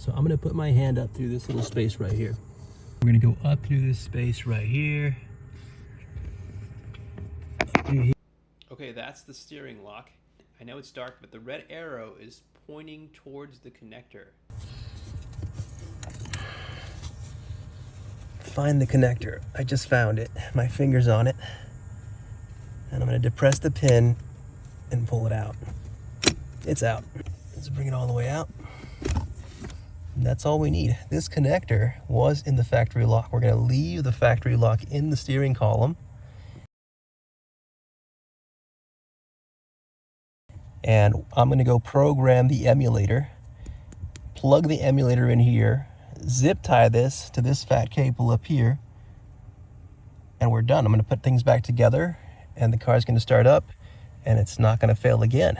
So I'm gonna put my hand up through this little space right here. We're gonna go up through this space right here. Up through here. Okay, that's the steering lock. I know it's dark, but the red arrow is pointing towards the connector. Find the connector. I just found it. My finger's on it. And I'm gonna depress the pin and pull it out. It's out. Let's bring it all the way out. And that's all we need. This connector was in the factory lock. We're gonna leave the factory lock in the steering column. And I'm gonna go program the emulator, plug the emulator in here, zip tie this to this fat cable up here, and we're done. I'm gonna put things back together and the car's gonna start up and it's not gonna fail again.